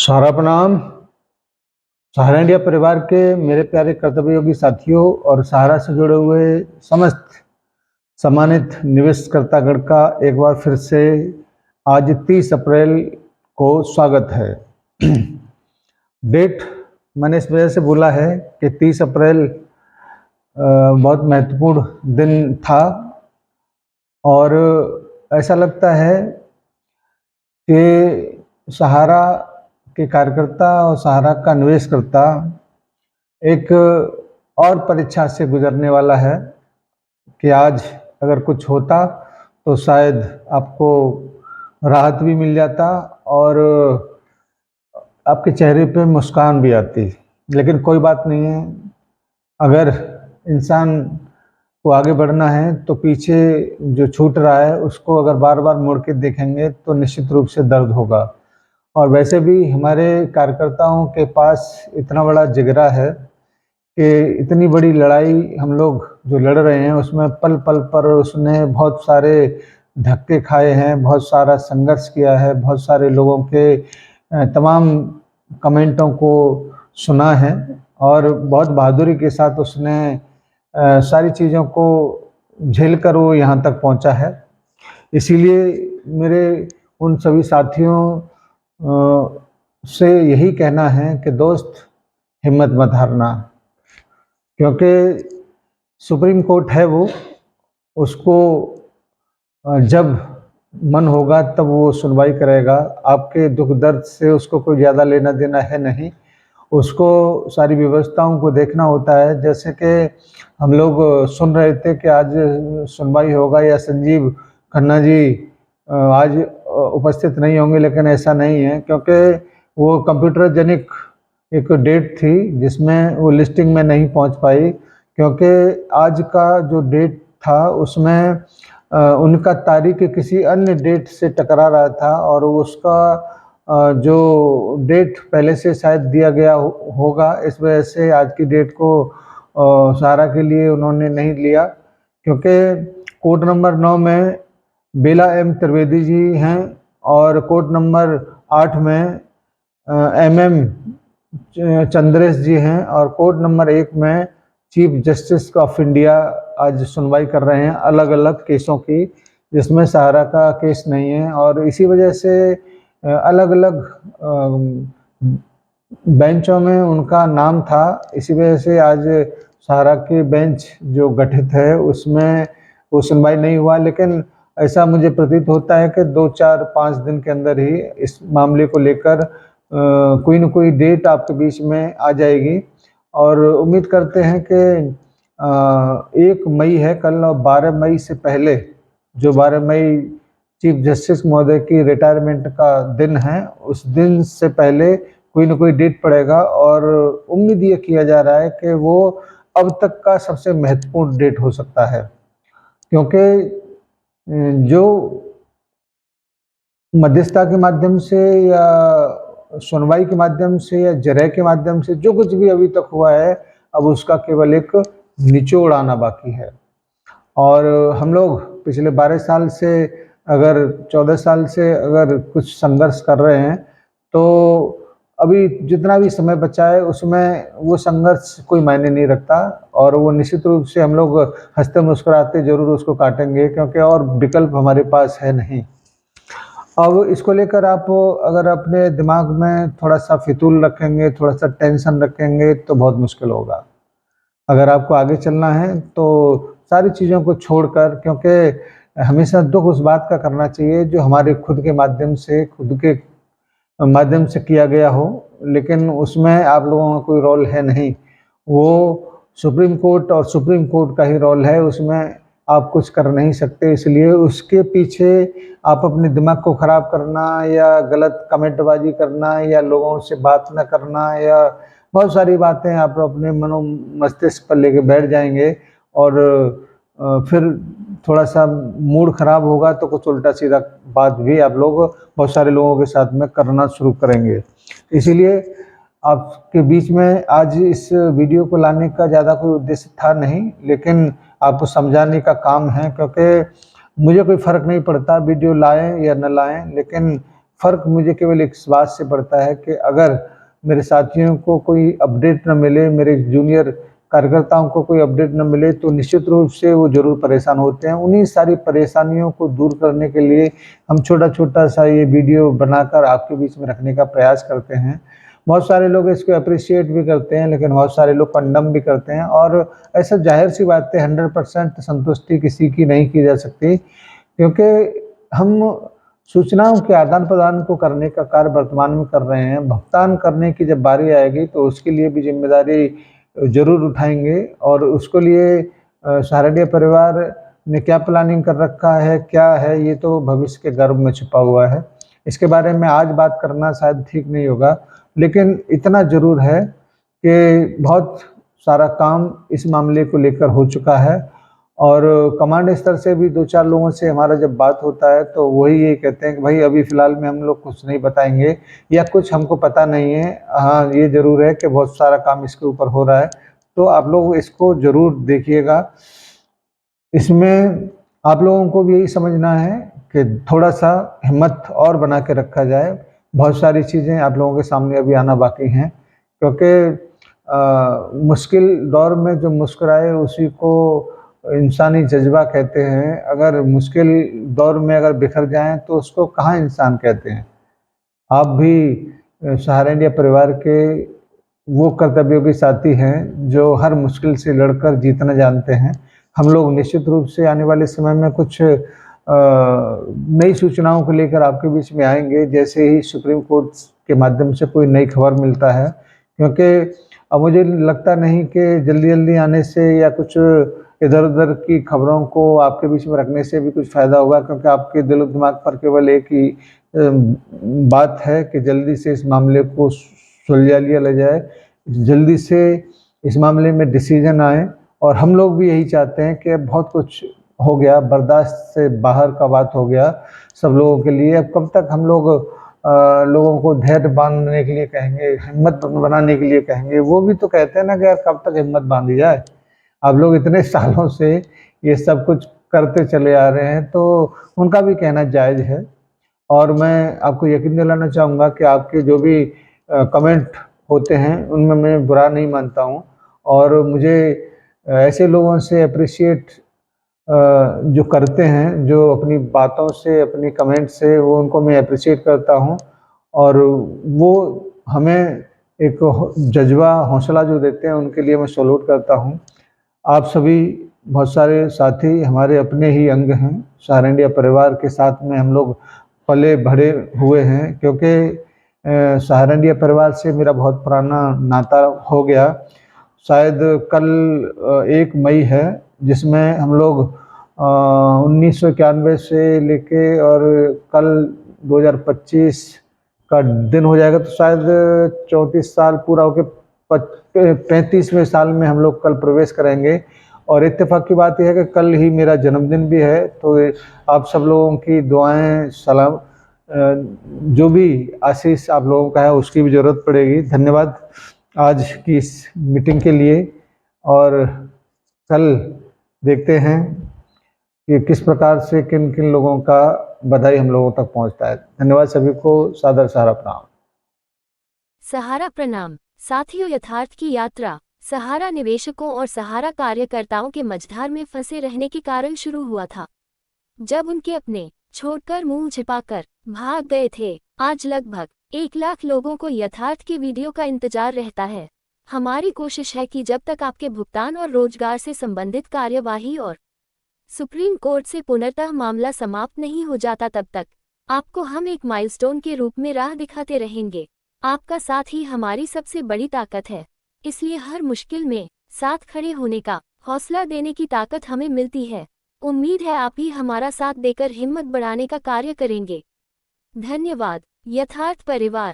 सारा प्रणाम। सहारा इंडिया परिवार के मेरे प्यारे कर्तव्ययोगी साथियों और सहारा से जुड़े हुए समस्त सम्मानित निवेशकर्तागण का एक बार फिर से आज 30 अप्रैल को स्वागत है। डेट मैंने इस वजह से बोला है कि 30 अप्रैल बहुत महत्वपूर्ण दिन था और ऐसा लगता है कि सहारा के कार्यकर्ता और सहारा का निवेशकर्ता एक और परीक्षा से गुजरने वाला है कि आज अगर कुछ होता तो शायद आपको राहत भी मिल जाता और आपके चेहरे पे मुस्कान भी आती। लेकिन कोई बात नहीं है, अगर इंसान को आगे बढ़ना है तो पीछे जो छूट रहा है उसको अगर बार बार मुड़ के देखेंगे तो निश्चित रूप से दर्द होगा। और वैसे भी हमारे कार्यकर्ताओं के पास इतना बड़ा जिगरा है कि इतनी बड़ी लड़ाई हम लोग जो लड़ रहे हैं उसमें पल पल पर उसने बहुत सारे धक्के खाए हैं, बहुत सारा संघर्ष किया है, बहुत सारे लोगों के तमाम कमेंटों को सुना है और बहुत बहादुरी के साथ उसने सारी चीज़ों को झेल कर वो यहाँ तक पहुँचा है। इसीलिए मेरे उन सभी साथियों से यही कहना है कि दोस्त हिम्मत मत हारना, क्योंकि सुप्रीम कोर्ट है वो, उसको जब मन होगा तब वो सुनवाई करेगा। आपके दुख दर्द से उसको कोई ज़्यादा लेना देना है नहीं, उसको सारी व्यवस्थाओं को देखना होता है। जैसे कि हम लोग सुन रहे थे कि आज सुनवाई होगा या संजीव खन्ना जी आज उपस्थित नहीं होंगे, लेकिन ऐसा नहीं है क्योंकि वो कंप्यूटर जनिक एक डेट थी जिसमें वो लिस्टिंग में नहीं पहुंच पाई, क्योंकि आज का जो डेट था उसमें उनका तारीख किसी अन्य डेट से टकरा रहा था और उसका जो डेट पहले से शायद दिया गया होगा, इस वजह से आज की डेट को सहारा के लिए उन्होंने नहीं लिया। क्योंकि कोड नंबर 9 में बेला एम त्रिवेदी जी हैं और कोड नंबर 8 में MM चंद्रेश जी हैं और कोड नंबर 1 में चीफ जस्टिस ऑफ इंडिया आज सुनवाई कर रहे हैं अलग अलग केसों की, जिसमें सहारा का केस नहीं है। और इसी वजह से अलग अलग बेंचों में उनका नाम था, इसी वजह से आज सहारा की बेंच जो गठित है उसमें वो सुनवाई नहीं हुआ। लेकिन ऐसा मुझे प्रतीत होता है कि 2, 4, 5 दिन के अंदर ही इस मामले को लेकर कोई न कोई डेट आपके बीच में आ जाएगी और उम्मीद करते हैं कि 1 मई है कल और 12 मई से पहले, जो 12 मई चीफ जस्टिस महोदय की रिटायरमेंट का दिन है, उस दिन से पहले कोई न कोई डेट पड़ेगा और उम्मीद ये किया जा रहा है कि वो अब तक का सबसे महत्वपूर्ण डेट हो सकता है। क्योंकि जो मध्यस्थता के माध्यम से या सुनवाई के माध्यम से या जरह के माध्यम से जो कुछ भी अभी तक हुआ है, अब उसका केवल एक निचोड़ आना बाकी है। और हम लोग पिछले 12 साल से अगर 14 साल से अगर कुछ संघर्ष कर रहे हैं तो अभी जितना भी समय बचा है उसमें वो संघर्ष कोई मायने नहीं रखता और वो निश्चित रूप से हम लोग हंसते मुस्कुराते जरूर उसको काटेंगे, क्योंकि और विकल्प हमारे पास है नहीं। अब इसको लेकर आप अगर अपने दिमाग में थोड़ा सा फितूल रखेंगे, थोड़ा सा टेंशन रखेंगे तो बहुत मुश्किल होगा। अगर आपको आगे चलना है तो सारी चीज़ों को छोड़कर, क्योंकि हमेशा दुख उस बात का करना चाहिए जो हमारे खुद के माध्यम से किया गया हो, लेकिन उसमें आप लोगों का कोई रोल है नहीं। वो सुप्रीम कोर्ट और सुप्रीम कोर्ट का ही रोल है, उसमें आप कुछ कर नहीं सकते। इसलिए उसके पीछे आप अपने दिमाग को ख़राब करना या गलत कमेंटबाजी करना या लोगों से बात न करना या बहुत सारी बातें आप अपने मनो मस्तिष्क पर लेके बैठ जाएंगे और फिर थोड़ा सा मूड ख़राब होगा तो कुछ उल्टा सीधा बात भी आप लोग बहुत सारे लोगों के साथ में करना शुरू करेंगे। इसीलिए आपके बीच में आज इस वीडियो को लाने का ज़्यादा कोई उद्देश्य था नहीं, लेकिन आपको समझाने का काम है। क्योंकि मुझे कोई फ़र्क नहीं पड़ता वीडियो लाएं या न लाएं, लेकिन फ़र्क मुझे केवल एक इस बात से पड़ता है कि अगर मेरे साथियों को कोई अपडेट न मिले, मेरे जूनियर कार्यकर्ताओं को कोई अपडेट न मिले, तो निश्चित रूप से वो ज़रूर परेशान होते हैं। उन्हीं सारी परेशानियों को दूर करने के लिए हम छोटा-छोटा सा ये वीडियो बनाकर आपके बीच में रखने का प्रयास करते हैं। बहुत सारे लोग इसको एप्रिशिएट भी करते हैं, लेकिन बहुत सारे लोग कंडेम भी करते हैं और ऐसा ज़ाहिर-सी बात है 100% संतुष्टि किसी की नहीं की जा सकती, क्योंकि हम सूचनाओं के आदान-प्रदान को करने का कार्य वर्तमान में कर रहे हैं। भुगतान करने की जब बारी आएगी तो उसके लिए भी ज़िम्मेदारी ज़रूर उठाएँगे और उसके लिए सहारनपुर परिवार ने क्या प्लानिंग कर रखा है, क्या है, ये तो भविष्य के गर्भ में छुपा हुआ है। इसके बारे में आज बात करना शायद ठीक नहीं होगा, लेकिन इतना ज़रूर है कि बहुत सारा काम इस मामले को लेकर हो चुका है और कमांड स्तर से भी 2-4 लोगों से हमारा जब बात होता है तो वही ये कहते हैं कि भाई अभी फ़िलहाल में हम लोग कुछ नहीं बताएँगे या कुछ हमको पता नहीं है। हाँ, ये ज़रूर है कि बहुत सारा काम इसके ऊपर हो रहा है, तो आप लोग इसको ज़रूर देखिएगा। इसमें आप लोगों को भी यही समझना है कि थोड़ा-सा हिम्मत और बना के रखा जाए। बहुत सारी चीज़ें आप लोगों के सामने अभी आना बाकी हैं, क्योंकि मुश्किल दौर में जो मुस्कुराए उसी को इंसानी जज़्बा कहते हैं। अगर मुश्किल दौर में अगर बिखर जाएँ तो उसको कहाँ इंसान कहते हैं। आप भी सहारनपुर परिवार के वो कर्तव्योगी साथी हैं जो हर मुश्किल से लड़कर जीतना जानते हैं। हम लोग निश्चित रूप से आने वाले समय में कुछ नई सूचनाओं को लेकर आपके बीच में आएँगे, जैसे ही सुप्रीम कोर्ट के माध्यम से कोई नई खबर मिलता है, क्योंकि अब मुझे लगता नहीं कि जल्दी-जल्दी आने से या कुछ इधर-उधर की खबरों को आपके बीच में रखने से भी कुछ फ़ायदा होगा, क्योंकि आपके दिलो-दिमाग पर केवल एक ही बात है कि जल्दी से इस मामले को सुलझा लिया जाए, जल्दी से इस मामले में डिसीज़न आए और हम लोग भी यही चाहते हैं कि अब बहुत कुछ हो गया, बर्दाश्त से बाहर का बात हो गया सब लोगों के लिए। अब कब तक हम लोग लोगों को धैर्य बाँधने के लिए कहेंगे, हिम्मत बनाने के लिए कहेंगे। वो भी तो कहते हैं ना कि यार कब तक हिम्मत बाँधी जाए। आप लोग इतने सालों से ये सब कुछ करते चले आ रहे हैं, तो उनका भी कहना जायज़ है और मैं आपको यकीन दिलाना चाहूँगा कि आपके जो भी कमेंट होते हैं, उनमें मैं बुरा नहीं मानता हूँ और मुझे ऐसे लोगों से एप्रिशिएट जो करते हैं, जो अपनी बातों से, अपनी कमेंट से, वो उनको मैं एप्रिशिएट करता हूँ और वो हमें एक जज़्बा, हौसला जो देते हैं, उनके लिए मैं सैल्यूट करता हूँ। आप सभी बहुत सारे साथी हमारे अपने ही अंग हैं, सहारनपुर परिवार के साथ में हम लोग पले-बढ़े हुए हैं, क्योंकि सहारनपुर परिवार से मेरा बहुत पुराना नाता हो गया। शायद कल 1 मई है, जिसमें हम लोग 1991 से लेके और कल 2025 का दिन हो जाएगा, तो शायद 34 साल पूरा होके 35वें साल में हम लोग कल प्रवेश करेंगे और इत्तेफ़ाक की बात ये है कि कल ही मेरा जन्मदिन भी है, तो आप सब लोगों की दुआएँ, सलाम, जो भी आशीष आप लोगों का है उसकी भी ज़रूरत पड़ेगी। धन्यवाद आज की इस मीटिंग के लिए और कल देखते हैं कि किस प्रकार से किन-किन लोगों का बधाई हम लोगों तक पहुँचता है। धन्यवाद सभी को, सादर सहारा प्रणाम। सहारा प्रणाम। साथियों, यथार्थ की यात्रा सहारा निवेशकों और सहारा कार्यकर्ताओं के मझधार में फंसे रहने के कारण शुरू हुआ था। जब उनके अपने छोड़कर मुंह छिपाकर भाग गए थे। आज लगभग 1 लाख लोगों को यथार्थ की वीडियो का इंतजार रहता है। हमारी कोशिश है कि जब तक आपके भुगतान और रोजगार से संबंधित कार्यवाही और सुप्रीम कोर्ट से पुनर्तः मामला समाप्त नहीं हो जाता, तब तक आपको हम एक माइलस्टोन के रूप में राह दिखाते रहेंगे। आपका साथ ही हमारी सबसे बड़ी ताकत है, इसलिए हर मुश्किल में साथ खड़े होने का हौसला देने की ताकत हमें मिलती है। उम्मीद है आप ही हमारा साथ देकर हिम्मत बढ़ाने का कार्य करेंगे। धन्यवाद। यथार्थ परिवार।